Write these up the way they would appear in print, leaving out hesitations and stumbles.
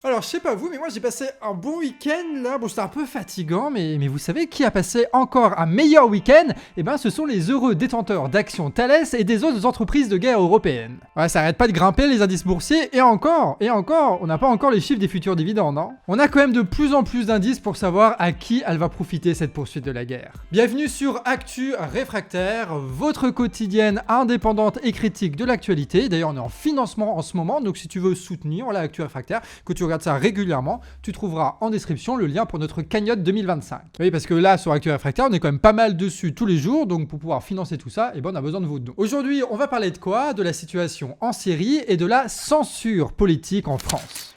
Alors, je sais pas vous, mais moi j'ai passé un bon week-end là. Bon, c'était un peu fatigant, mais vous savez qui a passé encore un meilleur week-end? Eh ben, ce sont les heureux détenteurs d'actions Thales et des autres entreprises de guerre européennes. Ouais, ça arrête pas de grimper les indices boursiers, et encore, on n'a pas encore les chiffres des futurs dividendes, hein. On a quand même de plus en plus d'indices pour savoir à qui elle va profiter cette poursuite de la guerre. Bienvenue sur Actu Réfractaire, votre quotidienne indépendante et critique de l'actualité. D'ailleurs, on est en financement en ce moment, donc si tu veux soutenir la Actu Réfractaire, que tu regardes ça régulièrement, tu trouveras en description le lien pour notre cagnotte 2025. Oui, parce que là, sur Actu Réfractaire, on est quand même pas mal dessus tous les jours, donc pour pouvoir financer tout ça, on a besoin de vos dons. Aujourd'hui, on va parler de quoi? De la situation en Syrie et de la censure politique en France.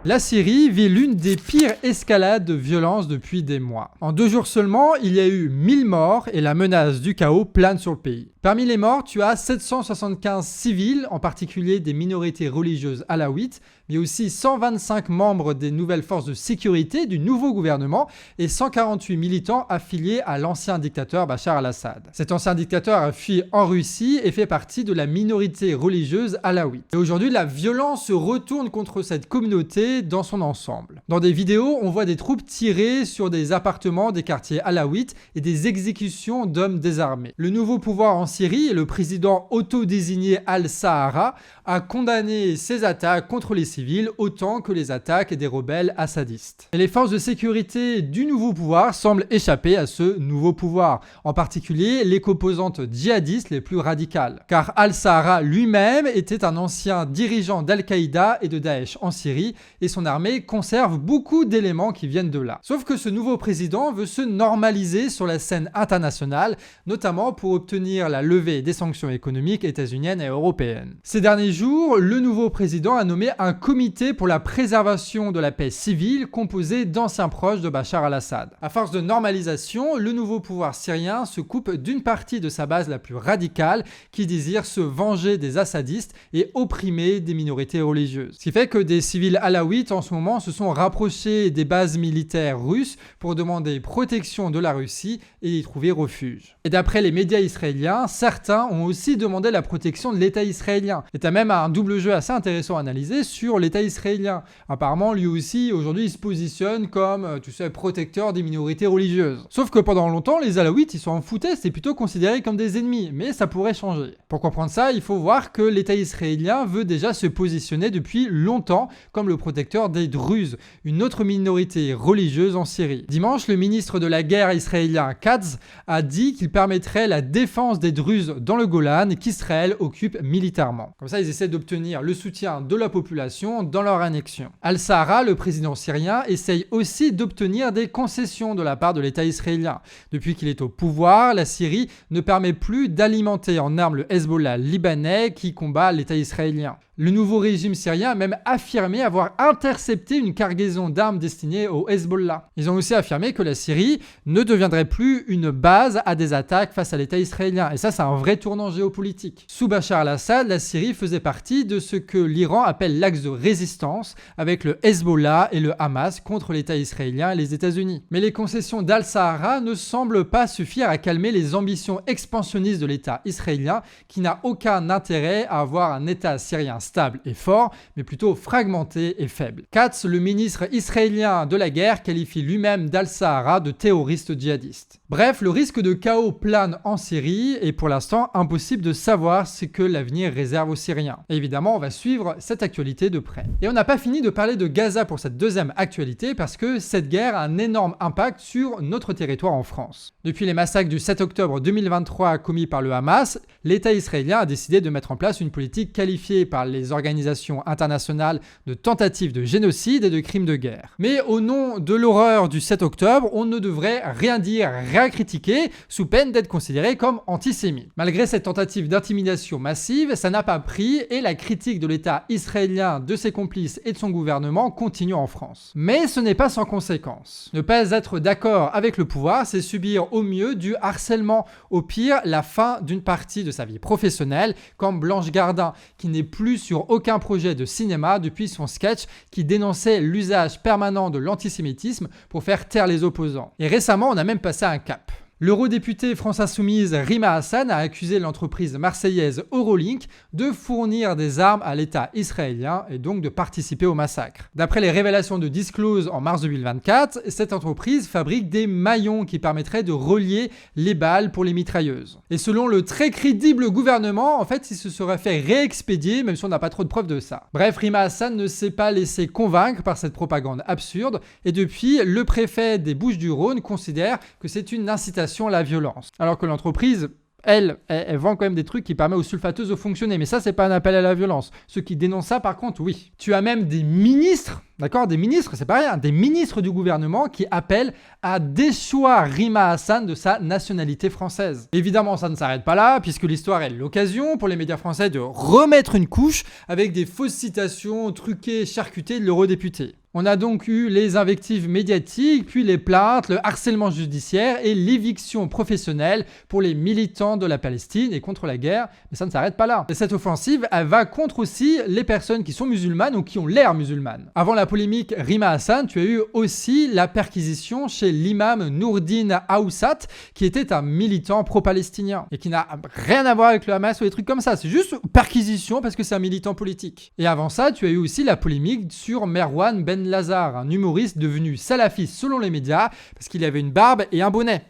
La Syrie vit l'une des pires escalades de violence depuis des mois. En 2 jours seulement, il y a eu 1000 morts et la menace du chaos plane sur le pays. Parmi les morts, tu as 775 civils, en particulier des minorités religieuses alaouites, mais aussi 125 membres des nouvelles forces de sécurité du nouveau gouvernement et 148 militants affiliés à l'ancien dictateur Bachar al-Assad. Cet ancien dictateur a fui en Russie et fait partie de la minorité religieuse alaouite. Et aujourd'hui, la violence se retourne contre cette communauté dans son ensemble. Dans des vidéos, on voit des troupes tirer sur des appartements des quartiers alaouites et des exécutions d'hommes désarmés. Le nouveau pouvoir en Syrie, le président autodésigné Al-Sahara, a condamné ces attaques contre les civils autant que les attaques des rebelles assadistes. Et les forces de sécurité du nouveau pouvoir semblent échapper à ce nouveau pouvoir, en particulier les composantes djihadistes les plus radicales. Car Al-Sahara lui-même était un ancien dirigeant d'Al-Qaïda et de Daesh en Syrie, et son armée conserve beaucoup d'éléments qui viennent de là. Sauf que ce nouveau président veut se normaliser sur la scène internationale, notamment pour obtenir la levée des sanctions économiques états-uniennes et européennes. Ces derniers jours, le nouveau président a nommé un comité pour la préservation de la paix civile composé d'anciens proches de Bachar al-Assad. À force de normalisation, le nouveau pouvoir syrien se coupe d'une partie de sa base la plus radicale qui désire se venger des assadistes et opprimer des minorités religieuses. Ce qui fait que des civils alaouites en ce moment se sont rapprochés des bases militaires russes pour demander protection de la Russie et y trouver refuge. Et d'après les médias israéliens, certains ont aussi demandé la protection de l'État israélien. Et t'as même un double jeu assez intéressant à analyser sur l'État israélien. Apparemment, lui aussi, aujourd'hui, il se positionne comme, protecteur des minorités religieuses. Sauf que pendant longtemps, les alaouites, ils s'en foutaient, c'est plutôt considéré comme des ennemis, mais ça pourrait changer. Pour comprendre ça, il faut voir que l'État israélien veut déjà se positionner depuis longtemps comme le protecteur des Druzes, une autre minorité religieuse en Syrie. Dimanche, le ministre de la guerre israélien Katz a dit qu'il permettrait la défense des Druzes dans le Golan qu'Israël occupe militairement. Comme ça, ils essaient d'obtenir le soutien de la population dans leur annexion. Al-Sahara, le président syrien, essaye aussi d'obtenir des concessions de la part de l'État israélien. Depuis qu'il est au pouvoir, la Syrie ne permet plus d'alimenter en armes le Hezbollah libanais qui combat l'État israélien. Le nouveau régime syrien a même affirmé avoir intercepté une cargaison d'armes destinées au Hezbollah. Ils ont aussi affirmé que la Syrie ne deviendrait plus une base à des attaques face à l'État israélien. Et ça, c'est un vrai tournant géopolitique. Sous Bachar al-Assad, la Syrie faisait partie de ce que l'Iran appelle l'axe de résistance avec le Hezbollah et le Hamas contre l'État israélien et les États-Unis. Mais les concessions d'Al-Sahara ne semblent pas suffire à calmer les ambitions expansionnistes de l'État israélien qui n'a aucun intérêt à avoir un État syrien stable et fort, mais plutôt fragmenté et faible. Katz, le ministre israélien de la guerre, qualifie lui-même d'Al-Sahara de terroriste djihadiste. Bref, le risque de chaos plane en Syrie et pour l'instant impossible de savoir ce que l'avenir réserve aux Syriens. Et évidemment, on va suivre cette actualité de près. Et on n'a pas fini de parler de Gaza pour cette deuxième actualité parce que cette guerre a un énorme impact sur notre territoire en France. Depuis les massacres du 7 octobre 2023 commis par le Hamas, l'État israélien a décidé de mettre en place une politique qualifiée par les organisations internationales de tentatives de génocide et de crimes de guerre. Mais au nom de l'horreur du 7 octobre, on ne devrait rien dire, rien critiquer, sous peine d'être considéré comme antisémite. Malgré cette tentative d'intimidation massive, ça n'a pas pris et la critique de l'État israélien, de ses complices et de son gouvernement continue en France. Mais ce n'est pas sans conséquence. Ne pas être d'accord avec le pouvoir, c'est subir au mieux du harcèlement, au pire la fin d'une partie de sa vie professionnelle, comme Blanche Gardin, qui n'est plus sur aucun projet de cinéma depuis son sketch qui dénonçait l'usage permanent de l'antisémitisme pour faire taire les opposants. Et récemment, on a même passé un cap. L'eurodéputé France Insoumise Rima Hassan a accusé l'entreprise marseillaise Eurolink de fournir des armes à l'État israélien et donc de participer au massacre. D'après les révélations de Disclose en mars 2024, cette entreprise fabrique des maillons qui permettraient de relier les balles pour les mitrailleuses. Et selon le très crédible gouvernement, en fait, il se serait fait réexpédier, même si on n'a pas trop de preuves de ça. Bref, Rima Hassan ne s'est pas laissé convaincre par cette propagande absurde, et depuis, le préfet des Bouches-du-Rhône considère que c'est une incitation à la violence. Alors que l'entreprise, elle vend quand même des trucs qui permettent aux sulfateuses de fonctionner. Mais ça, c'est pas un appel à la violence. Ceux qui dénoncent ça, par contre, oui. Tu as même des ministres, d'accord, des ministres, c'est pas rien, des ministres du gouvernement qui appellent à déchoir Rima Hassan de sa nationalité française. Évidemment, ça ne s'arrête pas là, puisque l'histoire est l'occasion pour les médias français de remettre une couche avec des fausses citations truquées, charcutées de l'eurodéputé. On a donc eu les invectives médiatiques, puis les plaintes, le harcèlement judiciaire et l'éviction professionnelle pour les militants de la Palestine et contre la guerre. Mais ça ne s'arrête pas là. Et cette offensive, elle va contre aussi les personnes qui sont musulmanes ou qui ont l'air musulmanes. Avant la polémique Rima Hassan, tu as eu aussi la perquisition chez l'imam Nourdine Aoussat, qui était un militant pro-palestinien et qui n'a rien à voir avec le Hamas ou des trucs comme ça. C'est juste perquisition parce que c'est un militant politique. Et avant ça, tu as eu aussi la polémique sur Merwan Ben Lazar, un humoriste devenu salafiste selon les médias parce qu'il avait une barbe et un bonnet.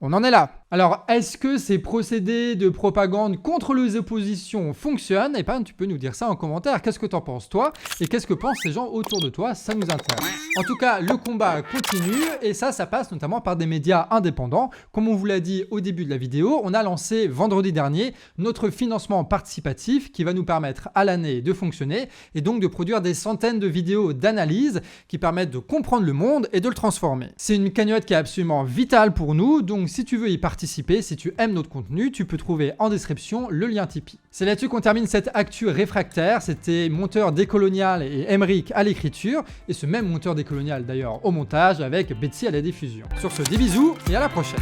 On en est là. Alors, est-ce que ces procédés de propagande contre les oppositions fonctionnent? Eh bien, tu peux nous dire ça en commentaire. Qu'est-ce que t'en penses, toi? Et qu'est-ce que pensent les gens autour de toi? Ça nous intéresse. En tout cas, le combat continue et ça passe notamment par des médias indépendants. Comme on vous l'a dit au début de la vidéo, on a lancé vendredi dernier notre financement participatif qui va nous permettre à l'année de fonctionner et donc de produire des centaines de vidéos d'analyse qui permettent de comprendre le monde et de le transformer. C'est une cagnotte qui est absolument vitale pour nous, donc si tu veux y participer, si tu aimes notre contenu, tu peux trouver en description le lien Tipeee. C'est là-dessus qu'on termine cette actu réfractaire. C'était Monteur Décolonial et Emeric à l'écriture, et ce même Monteur Décolonial d'ailleurs au montage avec Betsy à la diffusion. Sur ce, des bisous et à la prochaine.